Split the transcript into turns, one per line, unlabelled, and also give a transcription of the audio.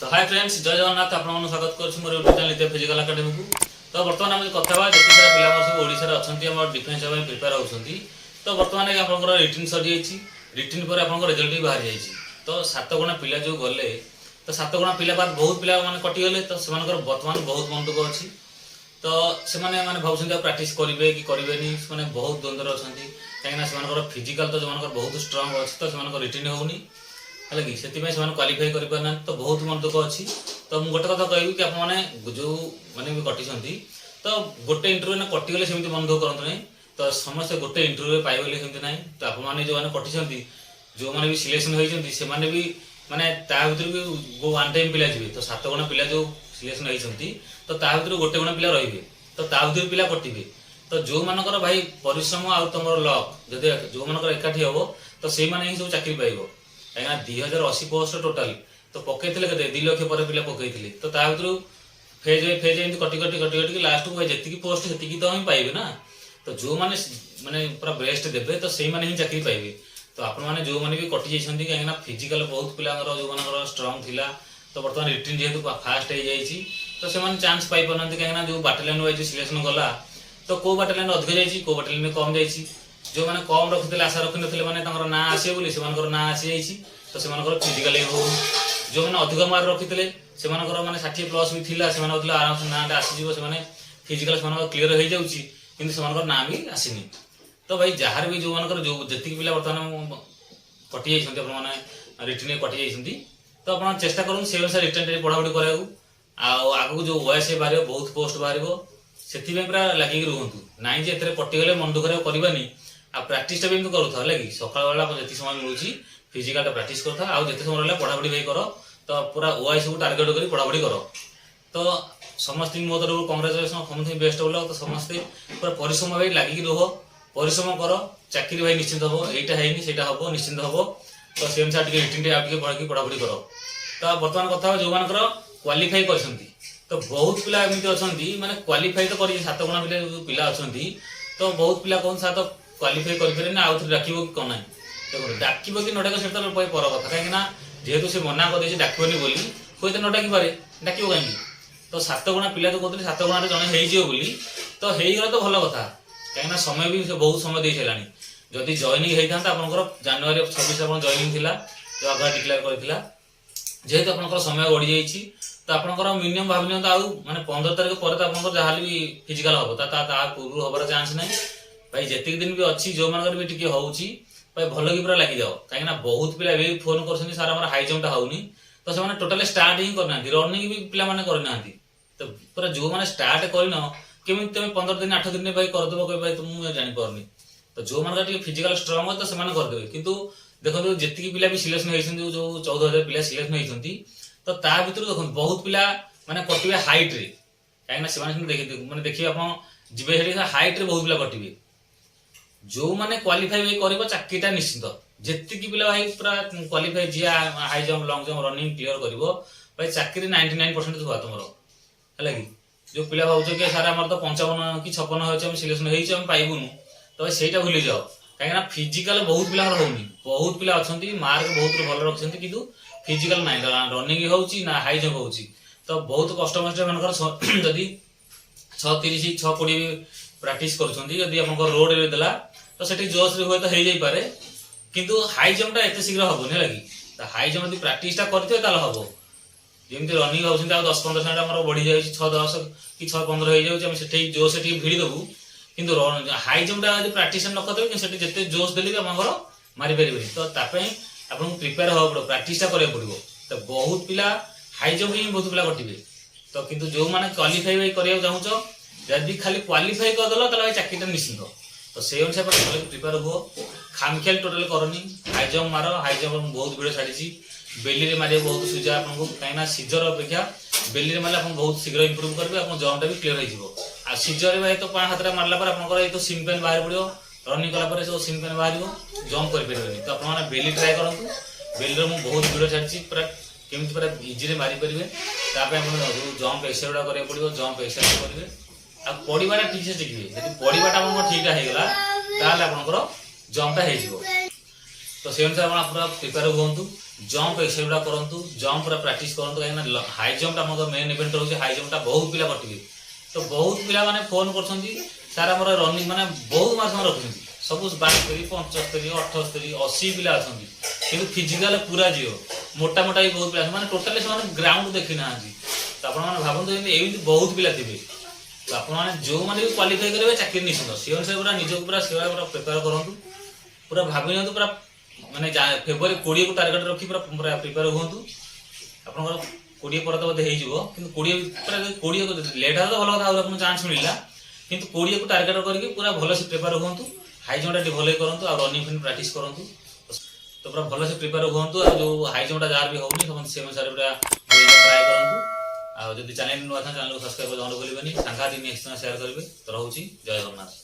तो hi friends, जय जगन्नाथ। आपन स्वागत कर यूट्यूब फिजिकल एकेडमी को। तो बर्तमान आम कथा जिते सारा पिला सब ओडिशा रे अछंती हम डिफेंस भाई प्रिपेयर होछंती। तो बर्तमान आपनकर रिटन सरी जाइछि। रिटन पर आपनकर रिजल्ट भी बाहर जाइछि। तो 7 गुणा पिला जो गले, तो 7 गुणा पिला बाद बहुत पिला माने कटि गले। तो सेमानकर वर्तमान बहुत मन दुख अछि। तो से माने भावछंती प्रैक्टिस करिवे कि करिवेनी, माने बहुत द्वंद्व अछंती। काहेना सेमानकर फिजिकल तो जमानकर बहुत स्ट्रांग अछि। तो सेमानकर रिटन होउनी है कि से क्वालिफाई कर तो बहुत मन दुख अच्छी। तो मुझे गोटे कथा कहबी कि आपने जो मैंने भी कटी तो गोटे इंटरव्यू ना कटिगले सेमती मन दुख करते नहीं। तो समस्त गोटे इंटरव्यू पाइबले सेमती ना। तो आपने जो मैंने कटी जो मैंने भी सिलेक्शन होती से भी माने भर भी वन टाइम पिला जी। तो 7 गुणा पिला जो सिलेक्शन होती तो भर गोटे गुणा पिला रे। तो भर पिला कटे। तो जो मानकर भाई परिश्रम आ तुम लक जदि जो मानकर एकाठी हम तो से ही सब चाकरी पाइब। कहीं 2080 पोस्ट टोटाल तो पकई 2 लाख पर पिला पकई। तो भर फेज बाय फेज एमती कटि कटि कटि कटि लास्ट को जी पोस्ट से तो हम पाइबे ना। तो जो मैंने माने पूरा बेस्ट देवे तो से ही चाकरी पाइबे। तो आपण मैंने जो मैंने भी कटि जाइछंती कहीं फिजिकल बहुत पिला जो मानकर स्ट्रांग थिला। तो बर्तमान रिटर्न जेहेतु फास्ट हो जाइए तो से चांस पाई पारना। कहीं जो बाटालियन वाइज सिलेक्शन गला तो कौ बाटालियन अधिक जाइए कौ बाटालियन कम जाइए। जो मैंने कम रखी आशा रखी ना ना आसे बोली से ना आसी जाइए। तो से फिजिकल हो जो मैंने अधिक मार्क रखी से माने 60+ भी थिला से आराम से ना आसीज से फिजिकल से क्लीयर हो जाऊँगी कि ना भी आसनी। तो भाई जार भी जो मानकर जो जी पिला बर्तमान कटि जाइए रिटर्न कटि जाइए तो आप चेष्टा करूँ से अनुसार रिटर्न पढ़ापढ़ी कराया। आगू जो वयस बाहर बहुत पोस्ट बाहर से पूरा लगिक रुहतु ना जे कटिगले मन दुख करवानी। आ प्रैक्टिस भी करूँ है कि सकाल बेला जी समय मिलूँ फिजिकल प्रैक्टिस करता आउ जिते समय रहा पढ़ापढ़ी भाई कर। तो पूरा ओआईसी को टार्गेट कर पढ़ापढ़ी कर। तो समस्त मो तरफ कंग्रेचुलेसन समस्त बेस्ट बोल। तो समस्ते पूरा परिश्रम भाई लगिक रुह परिश्रम कर चाकरी भाई निश्चिंत हम यहाँ है हम निश्चिंत हम। तो से अनुसार रिटर्न पढ़ी पढ़ापढ़ी कर। तो बर्तमान कथा जो मान क्वालिफाई कर तो बहुत पिला एमती अच्छा माने क्वालिफाई तो कर 7 गुणा पिला अच्छा। तो बहुत पिला कौन सा तो क्वालिफाई करें आउ थे डाक कि कौन ना देखो डाक कि न डाक से पर कथा कहीं जेहेतु से मना कर डाकनी बोली हुए तो न डाक पारे डाक कहीं। तो 7 गुणा पिला तो कहते 7 गुणा जड़े बोली तो होगला तो भल कथा कहीं समय भी बहुत समय दे सारा। जदि जॉइनिंग होता आपंकर जनवरी 26 आप जॉइनिंग थी जो आगे डिक्लेयर करता जेहेतु आप समय बढ़ी जाइए। तो आपंकर मिनिमम भाव नि आउ माने 15 तारीख पर तो आप जहाँ भी फिजिकल हम पूर्व हबार चांस ना। भाई जितक दिन भी अच्छी जो मान भी टी होची भाई भल कि पूरा लगी जाओ कहीं बहुत पिला भी फोन कर सार आम हाई जंपटा होनी। तो से टोटाली स्टार्ट ही करना रनिंग भी पिला करना। तो पूरा जो मैंने स्टार्ट करन केमी तुम 15 दिन 8 दिन भाई करदेव कह भाई मुझे जापारनी। तो जो मान फिजिकल स्ट्रांग हो तो से करदे। कितु देखो जी पिला भी सिलेक्शन होती जो 14,000 पिला सिलेक्शन होती तो ता भर देखो बहुत पिला माने कटे हाइट रे कहीं देखिए आप जी हाइट रे बहुत पिला कटे। जो मैंने क्वालिफाई कर चाकरीटा निश्चित जी पिला भाई पूरा क्वालिफाई जी high jump long jump running clear कर भाई चाकरी 99% हुआ तुम है कि जो पिला भाव कि सारा आम तो 55 कि 56 हो सिलेक्शन हो पाइबुनु। तो भाई सहीटा भूली जाओ कहीं फिजिकल बहुत पिला होनी बहुत पिला अच्छा मार्क बहुत भल रखते कि फिजिकल ना रनिंग हो हाई जंप हो। तो बहुत कष्ट मस्ट जदि 6:30 6:20 प्रैक्टिस कर रोड रे देला तो सेठी जोश रे हुए तो हो जाए किंतु हाई जंपटा एत शीघ्र हेनी है कि हाई जंप प्रैक्टिसटा करते हम जमी रनिंग हो 10-15 मिनट बढ़ी जाए 6-10 कि 6-15 हो जाए जोश से भिड़ी देवु। किंतु हाई जंपटा प्रैक्टिस न करते से जिते जोश देले भी आम मारी पारे। तो आपको प्रिपेयर हाँ पड़ो प्रैक्टिसटा करा पड़ो। तो बहुत पिला हाई जंप ही बहुत पिला कटे। तो किंतु जो मैंने क्वालिफाई करा चाहूँ जदि खाली क्वालिफाई करदेल तो भाई चाकरीटा निश्चित। तो से अनुसार प्रिपेयर हुआ खामखियाल टोटाल करनी हाई जंप मार हाई जंप बहुत भिड़ छाड़ी बेली रे मारे बहुत सुविधा आपको कहीं सीजर अपेक्षा बेली रे मारे आप बहुत शीघ्र इंप्रूव करेंगे आप जंपटा भी क्लीयर हो। सीजर भाई तो 5 हाथ मारला आप सिम पेन बाहर पड़ो रनिंग कला सब सिम पेन बाहर जंप करें। तो आप बेली ट्राए करूँ बेली मुझे बहुत भिड़ छाड़ी पूरा केमी पूरा इजी मारी पारे। जो जंप एक्सरसाइज गुड़ा करा पड़ो जंप एक्सरसाइज करेंगे आ पढ़ाटा ठीक से शिखे जब पढ़ाटा आप ठीक होगा ताल आप जंपटा हो। तो से अनुसार आप पूरा प्रिपेयर हुंतु जंप एक्सरसाइज करंतु जंप पूरा प्रैक्टिस करंतु काहे हाई जंप टा मतलब मेन इवेंट रहउछि हाई जंप टा बहुत पिला कटिबे तो बहुत पिला माने फोन करछंती सर हमर रनिंग माने बहुत मास हम रखुछंती सब 72 75 78 80 पिला अछंती किंतु फिजिकल पूरा जियो मोटा मोटा भी बहुत पिला माने टोटली से ग्राउंड देखि ना तो आपण माने भाबंतु एमि बहुत पिला थिबे तो आपण माने जो माने भी क्वालिफाई करबे चाकरी निश्चित से अनुसार पूरा निजो पूरा सेवा पूरा प्रिपेयर करंतु पूरा भाबि नियंतु पूरा माने फेब्रुआरी 20 को टार्गेट रखी पूरा पूरा प्रिपेयर हुंतु आपनकर 20 पर तो बोधे हे जिवो किंतु 20 पूरा 20 को लेट हा तो भलो था आपन चांस मिलिला किंतु 20 को टार्गेट करके पूरा भलो से प्रिपेयर हुंतु हाई जंप टा भलो करंतु और रनिंग फिन प्रैक्टिस करंतु तो पूरा भलो से प्रिपेयर हुंतु और जो हाई जंप टा जार भी होउनी समन से अनुसार पूरा ट्राई करंतु आ जदि चैनल नु चैनल को सब्सक्राइब करन भूलिबेनी सांगा दिन नेक्स्ट शेयर करबे तो रहउची जय जगन्नाथ।